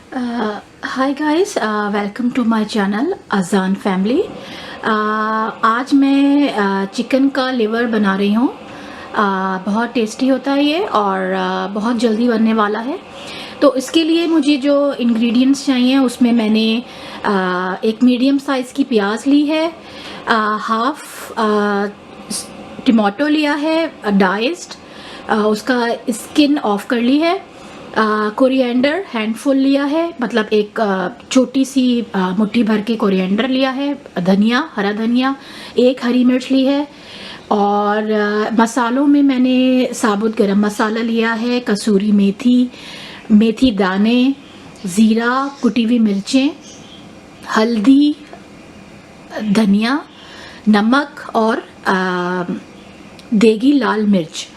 Hi guys, welcome to my channel Ajan family. आज मैं chicken का लिवर बना रही हूँ। बहुत टेस्टी होता है ये और बहुत जल्दी बनने वाला है। तो इसके लिए मुझे जो इंग्रेडिएंट्स चाहिए उसमें मैंने एक मीडियम साइज़ की प्याज ली है, हाफ टमाटो लिया है डाइस्ड, उसका स्किन ऑफ कर ली है। कोरिएंडर हैंडफुल लिया है, मतलब एक छोटी सी मुट्ठी भर के कोरिएंडर लिया है। धनिया, हरा धनिया, एक हरी मिर्च ली है। और मसालों में मैंने साबुत गरम मसाला लिया है, कसूरी मेथी, मेथी दाने, ज़ीरा, कुटी हुई मिर्चें, हल्दी, धनिया, नमक और देगी लाल मिर्च।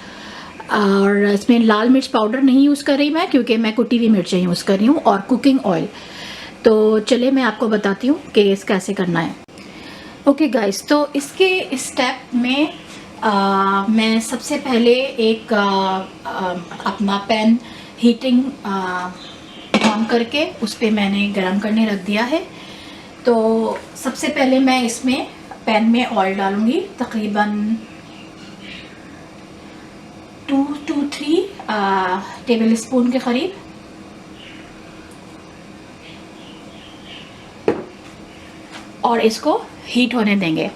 और इसमें लाल मिर्च पाउडर नहीं यूज़ कर रही मैं, क्योंकि मैं कुटी हुई मिर्चें यूज़ कर रही हूँ, और कुकिंग ऑयल। तो चलिए मैं आपको बताती हूँ कि इस कैसे करना है। ओके गाइस, तो इसके स्टेप में मैं सबसे पहले एक अपना पैन हीटिंग ऑन करके उस पर मैंने गरम करने रख दिया है। तो सबसे पहले मैं इसमें पैन में ऑयल डालूँगी, तकरीबन 2 to 3 टेबल स्पून के करीब। और इसको हीट होने देंगे।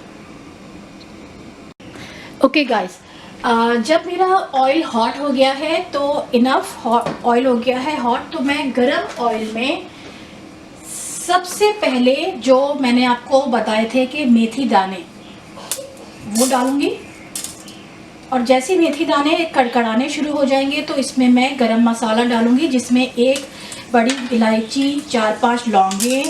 ओके गाइस, जब मेरा ऑयल हॉट हो गया है, तो इनफ ऑयल हो गया है हॉट, तो मैं गरम ऑयल में सबसे पहले जो मैंने आपको बताए थे कि मेथी दाने, वो डालूंगी। और जैसे मेथी दाने कड़कड़ाने शुरू हो जाएंगे तो इसमें मैं गरम मसाला डालूंगी, जिसमें एक बड़ी इलायची, 4-5 लौंगे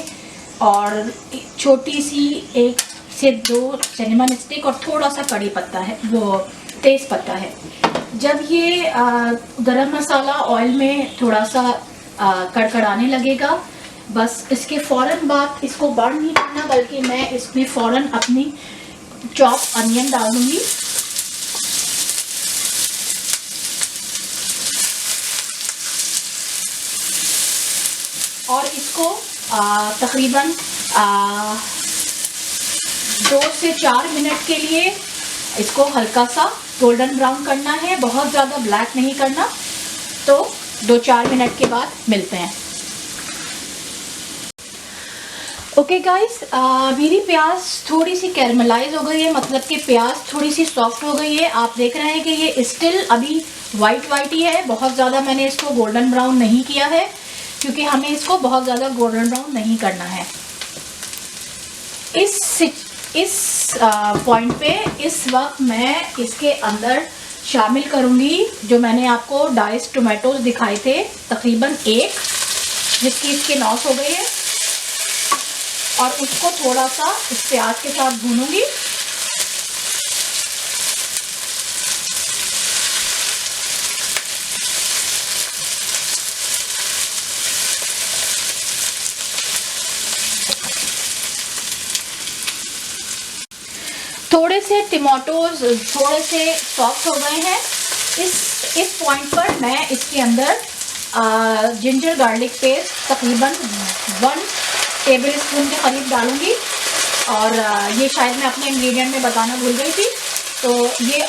और छोटी सी 1 से 2 सिनेमन स्टिक और थोड़ा सा कड़ी पत्ता है, वो तेज पत्ता है। जब ये गरम मसाला ऑयल में थोड़ा सा कड़कड़ाने लगेगा, बस इसके फ़ौरन बाद इसको बर्न नहीं करना, बल्कि मैं इसमें फ़ौरन अपनी चॉप अनियन डाल दूँगी। और इसको तकरीबन 2 से 4 मिनट के लिए इसको हल्का सा गोल्डन ब्राउन करना है, बहुत ज़्यादा ब्लैक नहीं करना। तो 2-4 मिनट के बाद मिलते हैं। ओके गाइस, मेरी प्याज थोड़ी सी कैरमलाइज हो गई है, मतलब कि प्याज थोड़ी सी सॉफ्ट हो गई है। आप देख रहे हैं कि ये स्टिल अभी वाइट ही है, बहुत ज़्यादा मैंने इसको गोल्डन ब्राउन नहीं किया है, क्योंकि हमें इसको बहुत ज़्यादा गोल्डन ब्राउन नहीं करना है। इस पॉइंट पे इस वक्त मैं इसके अंदर शामिल करूँगी जो मैंने आपको डाइस्ड टोमेटोज दिखाए थे, तकरीबन 1, जिसकी स्किन ऑफ हो गई है। और उसको थोड़ा सा इस प्याज के साथ भूनूंगी। थोड़े से टमाटोज थोड़े से सॉफ्ट हो गए हैं। इस पॉइंट पर मैं इसके अंदर जिंजर गार्लिक पेस्ट तकरीबन 1 टेबल स्पून के करीब डालूंगी। और ये शायद मैं अपने इंग्रेडिएंट में बताना भूल गई थी, तो ये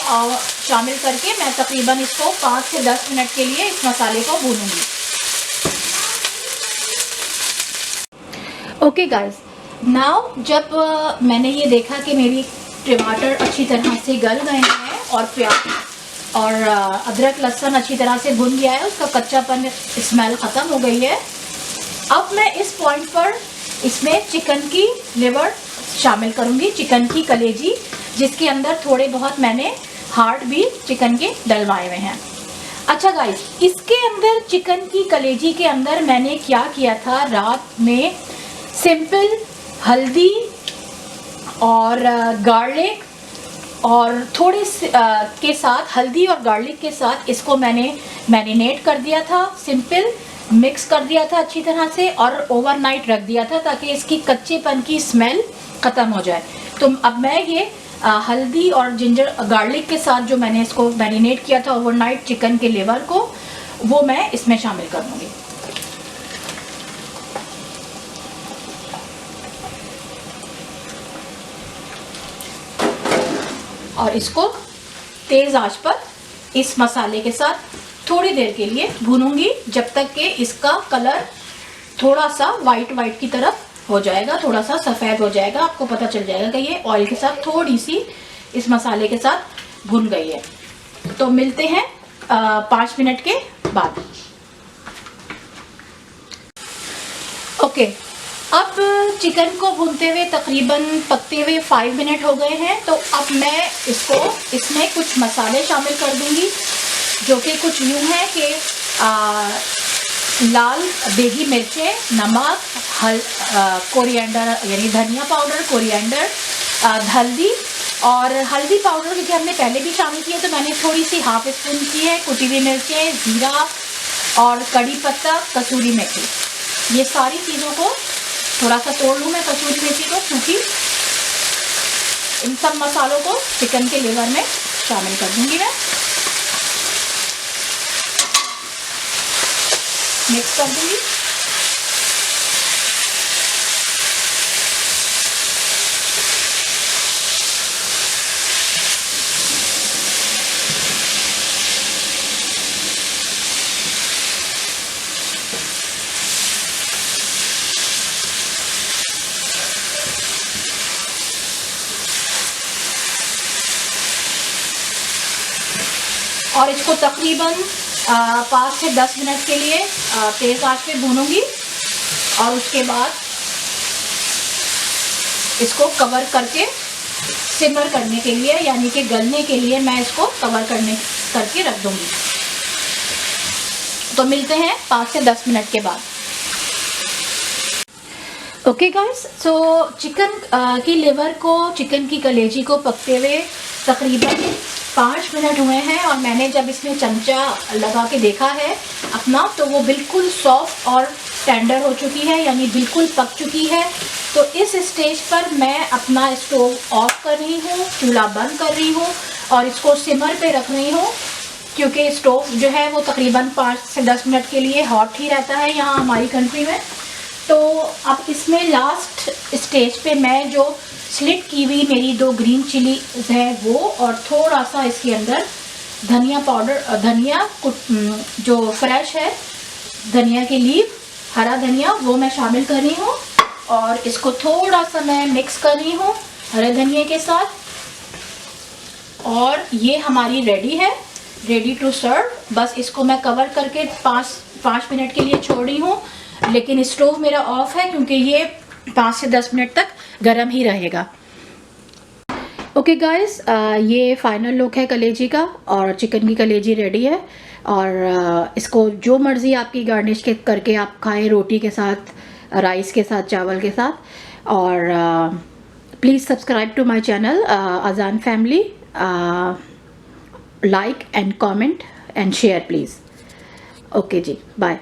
शामिल करके मैं तकरीबन इसको 5 से 10 मिनट के लिए इस मसाले को भूनूंगी। ओके गाइस, नाउ जब मैंने ये देखा कि मेरी टमाटर अच्छी तरह से गल गए हैं और प्याज और अदरक लहसुन अच्छी तरह से भुन गया है, उसका कच्चापन स्मेल ख़त्म हो गई है, अब मैं इस पॉइंट पर इसमें चिकन की लिवर शामिल करूंगी, चिकन की कलेजी, जिसके अंदर थोड़े बहुत मैंने हार्ट भी चिकन के डलवाए हुए हैं। अच्छा गाइस, इसके अंदर चिकन की कलेजी के अंदर मैंने क्या किया था, रात में सिंपल हल्दी और गार्लिक और थोड़े के साथ, हल्दी और गार्लिक के साथ इसको मैंने मैरिनेट कर दिया था, सिंपल मिक्स कर दिया था अच्छी तरह से, और ओवरनाइट रख दिया था ताकि इसकी कच्चेपन की स्मेल ख़त्म हो जाए। तो अब मैं ये हल्दी और जिंजर गार्लिक के साथ जो मैंने इसको मैरिनेट किया था ओवरनाइट चिकन के लिवर को, वो मैं इसमें शामिल कर दूँगी। और इसको तेज़ आंच पर इस मसाले के साथ थोड़ी देर के लिए भूनूंगी, जब तक कि इसका कलर थोड़ा सा वाइट की तरफ हो जाएगा, थोड़ा सा सफ़ेद हो जाएगा। आपको पता चल जाएगा कि ये ऑयल के साथ थोड़ी सी इस मसाले के साथ भुन गई है। तो मिलते हैं 5 मिनट के बाद। ओके, अब चिकन को भूनते हुए तकरीबन पकते हुए 5 मिनट हो गए हैं। तो अब मैं इसमें कुछ मसाले शामिल कर दूंगी, जो कि कुछ यूँ है कि लाल देगी मिर्चें, नमक, कोरिएंडर यानी धनिया पाउडर, कोरिएंडर, हल्दी, और हल्दी पाउडर क्योंकि हमने पहले भी शामिल किया तो मैंने थोड़ी सी हाफ स्पून की है, कुटी हुई मिर्चें, जीरा और कड़ी पत्ता, कसूरी मेथी। ये सारी चीज़ों को थोड़ा सा तोड़ लूँ मैं कसूरी मेथी को, क्योंकि इन सब मसालों को चिकन के लिवर में शामिल कर दूँगी मैं। मिक्स कर दूँगी। और इसको तकरीबन 5 से 10 मिनट के लिए तेज़ आंच पे भूनूंगी, और उसके बाद इसको कवर करके सिमर करने के लिए, यानी कि गलने के लिए मैं इसको कवर करके रख दूंगी। तो मिलते हैं 5 से 10 मिनट के बाद। ओके गाइस, सो चिकन की लिवर को, चिकन की कलेजी को पकते हुए तकरीबन 5 मिनट हुए हैं, और मैंने जब इसमें चमचा लगा के देखा है अपना, तो वो बिल्कुल सॉफ्ट और टेंडर हो चुकी है, यानी बिल्कुल पक चुकी है। तो इस स्टेज पर मैं अपना स्टोव ऑफ कर रही हूँ, चूल्हा बंद कर रही हूँ और इसको सिमर पे रख रही हूँ, क्योंकि स्टोव जो है वो तकरीबन 5 से 10 मिनट के लिए हॉट ही रहता है यहाँ हमारी कंट्री में। तो अब इसमें लास्ट स्टेज पे मैं जो स्लिट की हुई मेरी 2 ग्रीन चिली है वो, और थोड़ा सा इसके अंदर धनिया पाउडर, धनिया जो फ्रेश है, धनिया की लीव, हरा धनिया, वो मैं शामिल कर रही हूँ, और इसको थोड़ा सा मैं मिक्स कर रही हूँ हरे धनिया के साथ। और ये हमारी रेडी है, रेडी टू सर्व। बस इसको मैं कवर करके 5 मिनट के लिए छोड़ रही हूँ, लेकिन स्टोव मेरा ऑफ है क्योंकि ये 5 से 10 मिनट तक गर्म ही रहेगा। ओके गाइस, ये फाइनल लुक है कलेजी का, और चिकन की कलेजी रेडी है। और इसको जो मर्ज़ी आपकी गार्निश करके आप खाएं, रोटी के साथ, राइस के साथ, चावल के साथ। और please subscribe to my channel Ajan family, like and comment and share please. Okay जी, बाय।